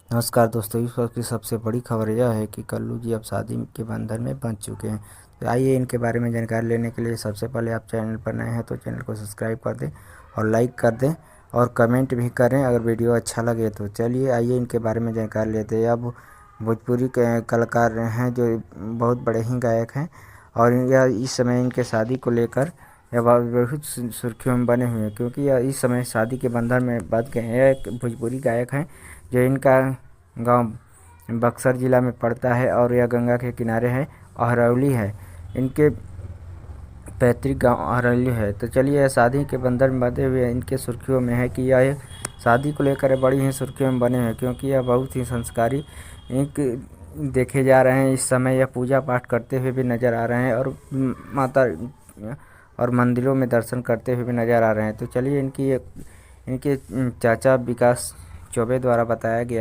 नमस्कार दोस्तों, इस वक्त की सबसे बड़ी खबर यह है कि कल्लू जी अब शादी के बंधन में बंध चुके हैं। तो आइए इनके बारे में जानकारी लेने के लिए सबसे पहले आप चैनल पर नए हैं तो चैनल को सब्सक्राइब कर दें और लाइक कर दें और कमेंट भी करें अगर वीडियो अच्छा लगे तो। चलिए आइए इनके बारे में जानकारी लेते हैं। अब भोजपुरी के कलाकार हैं जो बहुत बड़े ही गायक हैं और यह इस समय इनके शादी को लेकर यह बहुत सुर्खियों में बने हुए हैं, क्योंकि यह इस समय शादी के बंधन में बंध गए हैं। एक भोजपुरी गायक हैं जो इनका गांव बक्सर ज़िला में पड़ता है और यह गंगा के किनारे है, अहरौली है। इनके पैतृक गांव अहरौली है। तो चलिए शादी के बंधन में बंधे हुए इनके सुर्खियों में है कि यह शादी को लेकर बड़ी ही सुर्खियों में बने हैं, क्योंकि यह बहुत ही संस्कारी एक देखे जा रहे हैं। इस समय यह पूजा पाठ करते हुए भी नज़र आ रहे हैं और माता और मंदिरों में दर्शन करते हुए भी नज़र आ रहे हैं। तो चलिए इनके चाचा विकास चौबे द्वारा बताया गया